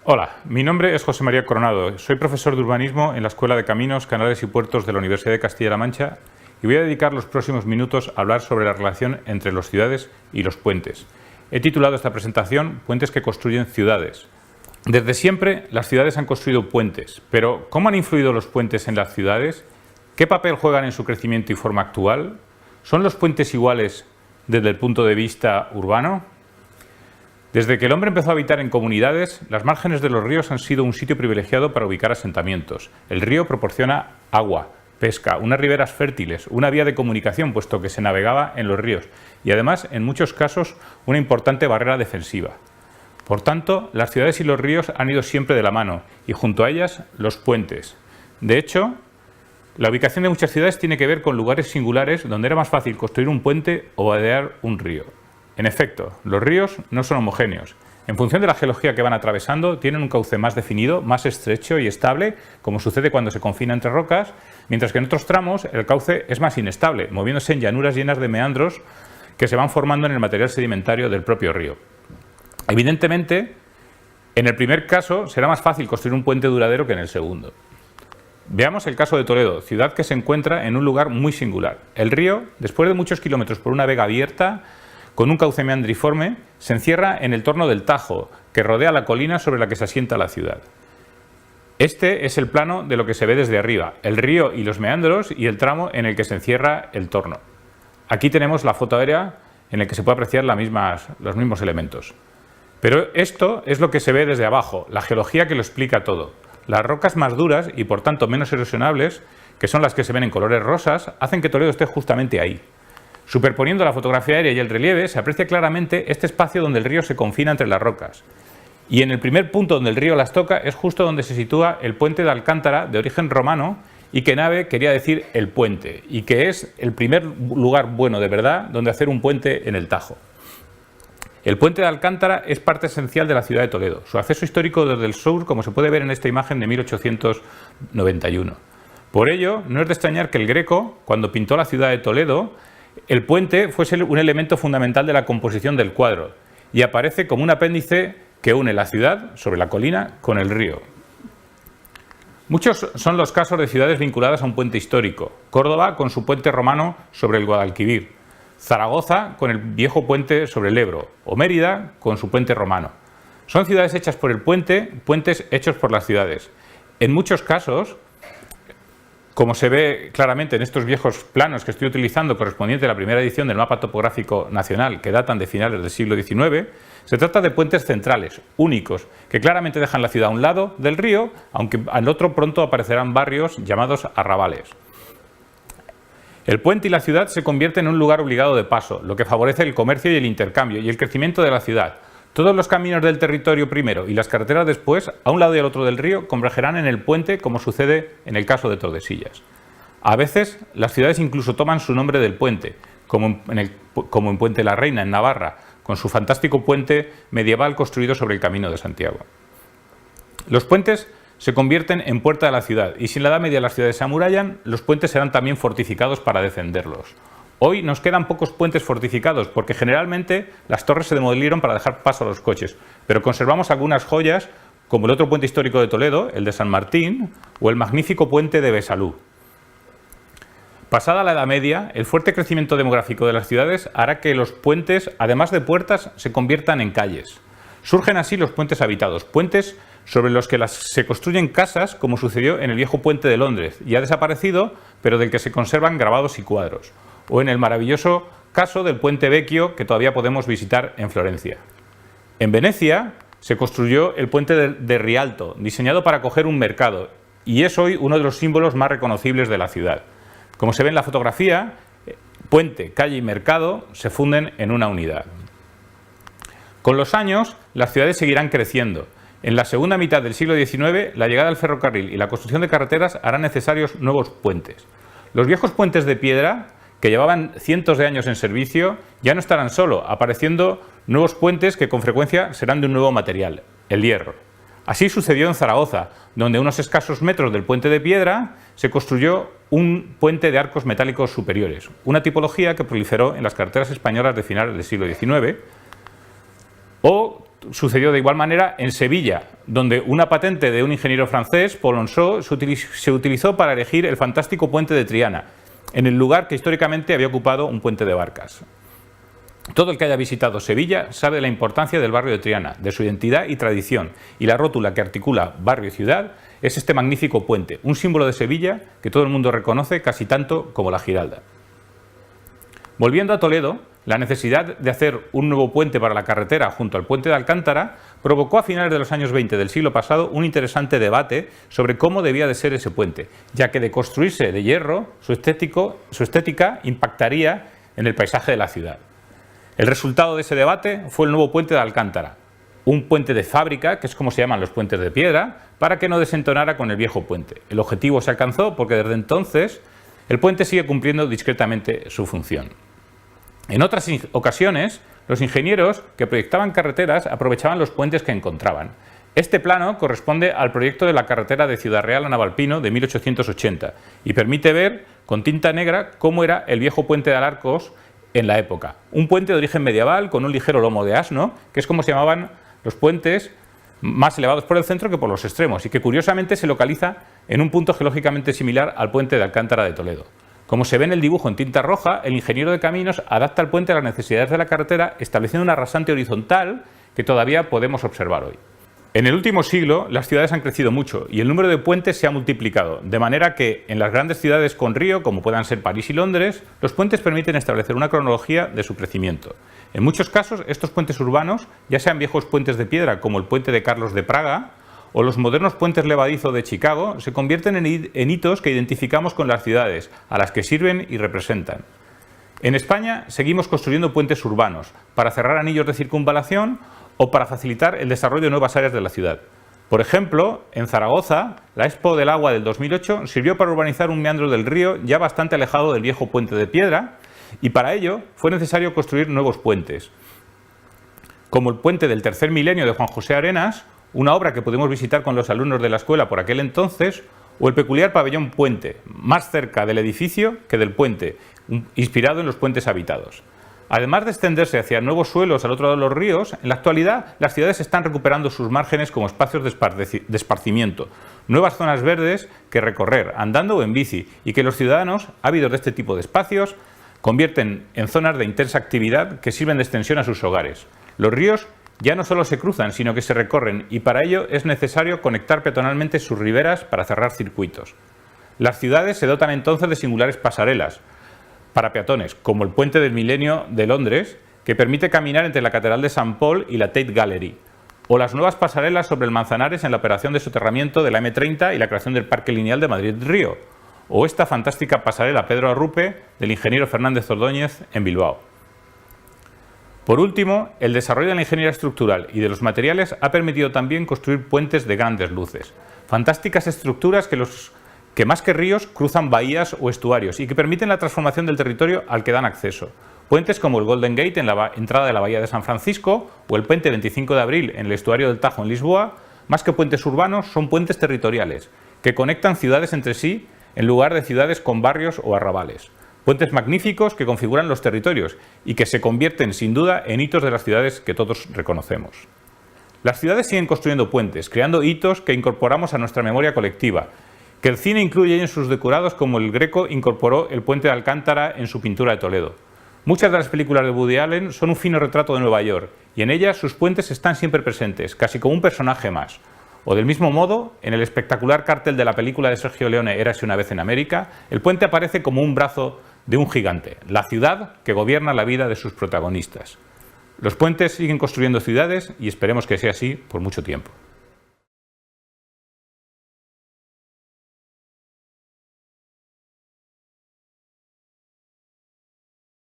Hola, mi nombre es José María Coronado, soy profesor de urbanismo en la Escuela de Caminos, Canales y Puertos de la Universidad de Castilla-La Mancha y voy a dedicar los próximos minutos a hablar sobre la relación entre las ciudades y los puentes. He titulado esta presentación Puentes que construyen ciudades. Desde siempre las ciudades han construido puentes, pero ¿cómo han influido los puentes en las ciudades? ¿Qué papel juegan en su crecimiento y forma actual? ¿Son los puentes iguales desde el punto de vista urbano? Desde que el hombre empezó a habitar en comunidades, las márgenes de los ríos han sido un sitio privilegiado para ubicar asentamientos. El río proporciona agua, pesca, unas riberas fértiles, una vía de comunicación, puesto que se navegaba en los ríos, y además, en muchos casos, una importante barrera defensiva. Por tanto, las ciudades y los ríos han ido siempre de la mano, y junto a ellas, los puentes. De hecho, la ubicación de muchas ciudades tiene que ver con lugares singulares donde era más fácil construir un puente o vadear un río. En efecto, los ríos no son homogéneos. En función de la geología que van atravesando, tienen un cauce más definido, más estrecho y estable, como sucede cuando se confina entre rocas, mientras que en otros tramos el cauce es más inestable, moviéndose en llanuras llenas de meandros que se van formando en el material sedimentario del propio río. Evidentemente, en el primer caso será más fácil construir un puente duradero que en el segundo. Veamos el caso de Toledo, ciudad que se encuentra en un lugar muy singular. El río, después de muchos kilómetros por una vega abierta, con un cauce meandriforme, se encierra en el torno del Tajo, que rodea la colina sobre la que se asienta la ciudad. Este es el plano de lo que se ve desde arriba, el río y los meandros y el tramo en el que se encierra el torno. Aquí tenemos la foto aérea en la que se puede apreciar los mismos elementos. Pero esto es lo que se ve desde abajo, la geología que lo explica todo. Las rocas más duras y por tanto menos erosionables, que son las que se ven en colores rosas, hacen que Toledo esté justamente ahí. Superponiendo la fotografía aérea y el relieve, se aprecia claramente este espacio donde el río se confina entre las rocas. Y en el primer punto donde el río las toca es justo donde se sitúa el puente de Alcántara, de origen romano, y que nave quería decir el puente, y que es el primer lugar bueno de verdad donde hacer un puente en el Tajo. El puente de Alcántara es parte esencial de la ciudad de Toledo. Su acceso histórico desde el sur, como se puede ver en esta imagen de 1891. Por ello, no es de extrañar que el Greco, cuando pintó la ciudad de Toledo, el puente fuese un elemento fundamental de la composición del cuadro y aparece como un apéndice que une la ciudad, sobre la colina, con el río. Muchos son los casos de ciudades vinculadas a un puente histórico. Córdoba con su puente romano sobre el Guadalquivir, Zaragoza con el viejo puente sobre el Ebro o Mérida con su puente romano. Son ciudades hechas por el puente, puentes hechos por las ciudades. En muchos casos, como se ve claramente en estos viejos planos que estoy utilizando correspondiente a la primera edición del Mapa Topográfico Nacional, que datan de finales del siglo XIX, se trata de puentes centrales, únicos, que claramente dejan la ciudad a un lado del río, aunque al otro pronto aparecerán barrios llamados arrabales. El puente y la ciudad se convierten en un lugar obligado de paso, lo que favorece el comercio y el intercambio y el crecimiento de la ciudad. Todos los caminos del territorio primero y las carreteras después, a un lado y al otro del río, convergerán en el puente, como sucede en el caso de Tordesillas. A veces, las ciudades incluso toman su nombre del puente, como en Puente la Reina, en Navarra, con su fantástico puente medieval construido sobre el Camino de Santiago. Los puentes se convierten en puerta de la ciudad, y si en la Edad Media las ciudades se amurallan, los puentes serán también fortificados para defenderlos. Hoy nos quedan pocos puentes fortificados porque generalmente las torres se demolieron para dejar paso a los coches, pero conservamos algunas joyas como el otro puente histórico de Toledo, el de San Martín, o el magnífico puente de Besalú. Pasada la Edad Media, el fuerte crecimiento demográfico de las ciudades hará que los puentes, además de puertas, se conviertan en calles. Surgen así los puentes habitados, puentes sobre los que se construyen casas, como sucedió en el viejo puente de Londres, ya desaparecido, pero del que se conservan grabados y cuadros, o en el maravilloso caso del Puente Vecchio que todavía podemos visitar en Florencia. En Venecia se construyó el puente de Rialto, diseñado para acoger un mercado, y es hoy uno de los símbolos más reconocibles de la ciudad. Como se ve en la fotografía, puente, calle y mercado se funden en una unidad. Con los años, las ciudades seguirán creciendo. En la segunda mitad del siglo XIX, la llegada del ferrocarril y la construcción de carreteras harán necesarios nuevos puentes. Los viejos puentes de piedra, que llevaban cientos de años en servicio, ya no estarán solo, apareciendo nuevos puentes que con frecuencia serán de un nuevo material, el hierro. Así sucedió en Zaragoza, donde a unos escasos metros del puente de piedra se construyó un puente de arcos metálicos superiores, una tipología que proliferó en las carreteras españolas de finales del siglo XIX, o sucedió de igual manera en Sevilla, donde una patente de un ingeniero francés, Paul Onsot, se utilizó para elegir el fantástico puente de Triana, en el lugar que históricamente había ocupado un puente de barcas. Todo el que haya visitado Sevilla sabe de la importancia del barrio de Triana, de su identidad y tradición, y la rótula que articula barrio y ciudad es este magnífico puente, un símbolo de Sevilla que todo el mundo reconoce casi tanto como la Giralda. Volviendo a Toledo, la necesidad de hacer un nuevo puente para la carretera junto al puente de Alcántara provocó a finales de los años 20 del siglo pasado un interesante debate sobre cómo debía de ser ese puente, ya que de construirse de hierro, su estética impactaría en el paisaje de la ciudad. El resultado de ese debate fue el nuevo puente de Alcántara, un puente de fábrica, que es como se llaman los puentes de piedra, para que no desentonara con el viejo puente. El objetivo se alcanzó porque desde entonces el puente sigue cumpliendo discretamente su función. En otras ocasiones, los ingenieros que proyectaban carreteras aprovechaban los puentes que encontraban. Este plano corresponde al proyecto de la carretera de Ciudad Real a Navalpino de 1880 y permite ver con tinta negra cómo era el viejo puente de Alarcos en la época. Un puente de origen medieval con un ligero lomo de asno, que es como se llamaban los puentes más elevados por el centro que por los extremos y que curiosamente se localiza en un punto geológicamente similar al puente de Alcántara de Toledo. Como se ve en el dibujo en tinta roja, el ingeniero de caminos adapta el puente a las necesidades de la carretera, estableciendo una rasante horizontal que todavía podemos observar hoy. En el último siglo, las ciudades han crecido mucho y el número de puentes se ha multiplicado, de manera que en las grandes ciudades con río, como puedan ser París y Londres, los puentes permiten establecer una cronología de su crecimiento. En muchos casos, estos puentes urbanos, ya sean viejos puentes de piedra como el puente de Carlos de Praga, o los modernos puentes levadizo de Chicago, se convierten en hitos que identificamos con las ciudades, a las que sirven y representan. En España seguimos construyendo puentes urbanos, para cerrar anillos de circunvalación o para facilitar el desarrollo de nuevas áreas de la ciudad. Por ejemplo, en Zaragoza, la Expo del Agua del 2008 sirvió para urbanizar un meandro del río ya bastante alejado del viejo puente de piedra, y para ello fue necesario construir nuevos puentes, como el puente del tercer milenio de Juan José Arenas, una obra que pudimos visitar con los alumnos de la escuela por aquel entonces, o el peculiar pabellón Puente, más cerca del edificio que del puente, inspirado en los puentes habitados. Además de extenderse hacia nuevos suelos al otro lado de los ríos, en la actualidad las ciudades están recuperando sus márgenes como espacios de esparcimiento, nuevas zonas verdes que recorrer, andando o en bici, y que los ciudadanos, ávidos de este tipo de espacios, convierten en zonas de intensa actividad que sirven de extensión a sus hogares. Los ríos ya no solo se cruzan, sino que se recorren, y para ello es necesario conectar peatonalmente sus riberas para cerrar circuitos. Las ciudades se dotan entonces de singulares pasarelas para peatones, como el Puente del Milenio de Londres, que permite caminar entre la Catedral de San Paul y la Tate Gallery, o las nuevas pasarelas sobre el Manzanares en la operación de soterramiento de la M30 y la creación del Parque Lineal de Madrid-Río, o esta fantástica pasarela Pedro Arrupe del ingeniero Fernández Ordóñez en Bilbao. Por último, el desarrollo de la ingeniería estructural y de los materiales ha permitido también construir puentes de grandes luces. Fantásticas estructuras que más que ríos cruzan bahías o estuarios y que permiten la transformación del territorio al que dan acceso. Puentes como el Golden Gate en la entrada de la bahía de San Francisco o el puente 25 de abril en el estuario del Tajo en Lisboa, más que puentes urbanos, son puentes territoriales que conectan ciudades entre sí en lugar de ciudades con barrios o arrabales. Puentes magníficos que configuran los territorios y que se convierten sin duda en hitos de las ciudades que todos reconocemos. Las ciudades siguen construyendo puentes, creando hitos que incorporamos a nuestra memoria colectiva, que el cine incluye en sus decorados, como el Greco incorporó el puente de Alcántara en su pintura de Toledo. Muchas de las películas de Woody Allen son un fino retrato de Nueva York y en ellas sus puentes están siempre presentes, casi como un personaje más. O del mismo modo, en el espectacular cartel de la película de Sergio Leone Érase una vez en América, el puente aparece como un brazo de un gigante, la ciudad que gobierna la vida de sus protagonistas. Los puentes siguen construyendo ciudades y esperemos que sea así por mucho tiempo.